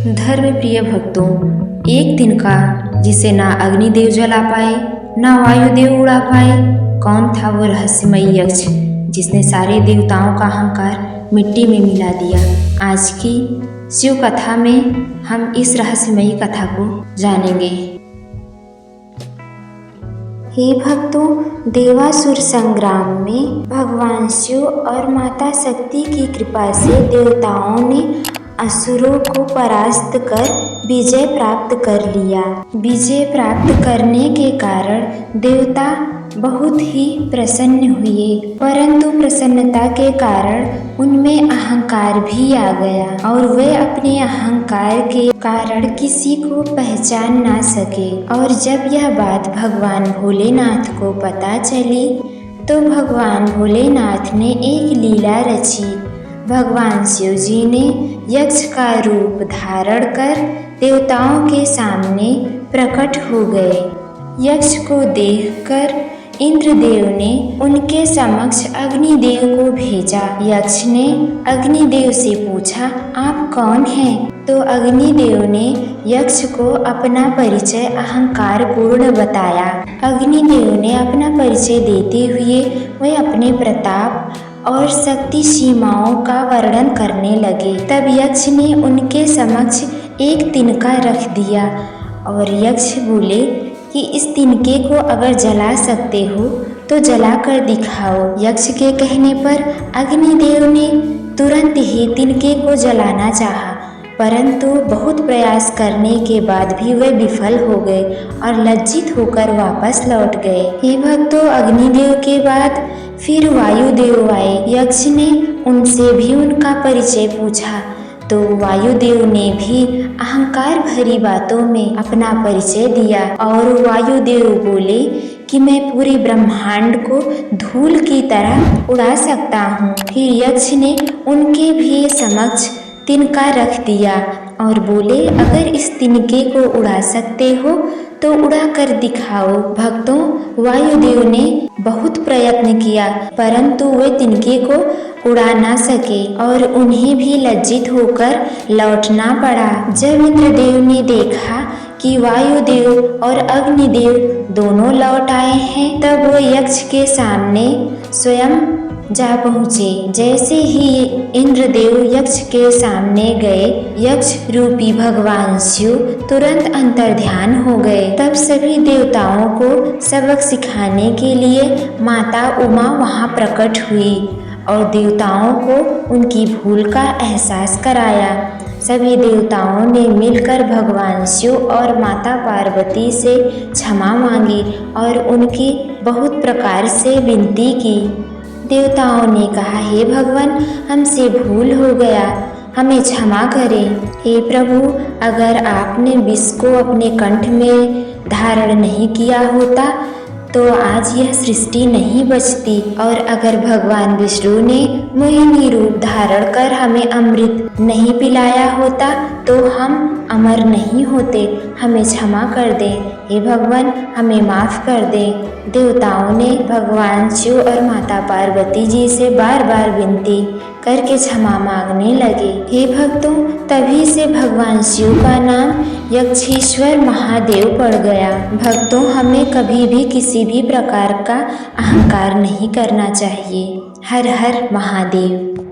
धर्म प्रिय भक्तों, एक दिन का जिसे ना अग्निदेव जला पाए ना वायुदेव उड़ा पाए, कौन था वो रहस्यमयी यक्ष जिसने सारे देवताओं का अहंकार मिट्टी में मिला दिया। आज की शिव कथा में हम इस रहस्यमयी कथा को जानेंगे। हे भक्तों, देवासुर संग्राम में भगवान शिव और माता शक्ति की कृपा से देवताओं ने असुरों को परास्त कर विजय प्राप्त कर लिया। विजय प्राप्त करने के कारण देवता बहुत ही प्रसन्न हुए, परंतु प्रसन्नता के कारण उनमें अहंकार भी आ गया और वे अपने अहंकार के कारण किसी को पहचान ना सके। और जब यह बात भगवान भोलेनाथ को पता चली तो भगवान भोलेनाथ ने एक लीला रची। भगवान शिव जी ने यक्ष का रूप धारण कर देवताओं के सामने प्रकट हो गए। यक्ष को देखकर इंद्रदेव ने उनके समक्ष अग्निदेव को भेजा। यक्ष ने अग्निदेव से पूछा, आप कौन हैं? तो अग्निदेव ने यक्ष को अपना परिचय अहंकार पूर्ण बताया। अग्निदेव ने अपना परिचय देते हुए वे अपने प्रताप और शक्ति सीमाओं का वर्णन करने लगे। तब यक्ष ने उनके समक्ष एक तिनका रख दिया और यक्ष बोले कि इस तिनके को अगर जला सकते हो तो जला कर दिखाओ। यक्ष के कहने पर अग्निदेव ने तुरंत ही तिनके को जलाना चाहा, परंतु बहुत प्रयास करने के बाद भी वे विफल हो गए और लज्जित होकर वापस लौट गए। हे भक्तों, अग्निदेव के बाद फिर वायुदेव आए। यक्ष ने उनसे भी उनका परिचय पूछा तो वायुदेव ने भी अहंकार भरी बातों में अपना परिचय दिया और वायुदेव बोले कि मैं पूरे ब्रह्मांड को धूल की तरह उड़ा सकता हूँ। फिर यक्ष ने उनके भी समक्ष तिनका रख दिया और बोले, अगर इस तिनके को उड़ा सकते हो तो उड़ा कर दिखाओ। भक्तों, वायुदेव ने बहुत प्रयत्न किया परंतु वे तिनके को उड़ा ना सके और उन्हें भी लज्जित होकर लौटना पड़ा। जब इंद्रदेव ने देखा कि वायुदेव और अग्निदेव दोनों लौट आए हैं, तब वो यक्ष के सामने स्वयं जा पहुँचे। जैसे ही इंद्रदेव यक्ष के सामने गए, यक्ष रूपी भगवान शिव तुरंत अंतर्ध्यान हो गए। तब सभी देवताओं को सबक सिखाने के लिए माता उमा वहां प्रकट हुई और देवताओं को उनकी भूल का एहसास कराया। सभी देवताओं ने मिलकर भगवान शिव और माता पार्वती से क्षमा मांगी और उनकी बहुत प्रकार से विनती की। देवताओं ने कहा, हे भगवान, हमसे भूल हो गया, हमें क्षमा करें। हे प्रभु, अगर आपने विष को अपने कंठ में धारण नहीं किया होता तो आज यह सृष्टि नहीं बचती, और अगर भगवान विष्णु ने मोहिनी रूप धारण कर हमें अमृत नहीं पिलाया होता तो हम अमर नहीं होते, हमें क्षमा कर दें। हे भगवान, हमें माफ़ कर दें। देवताओं ने भगवान शिव और माता पार्वती जी से बार बार विनती करके क्षमा मांगने लगे। हे भक्तों, तभी से भगवान शिव का नाम यक्षेश्वर महादेव पड़ गया। भक्तों, हमें कभी भी किसी भी प्रकार का अहंकार नहीं करना चाहिए। हर हर महादेव।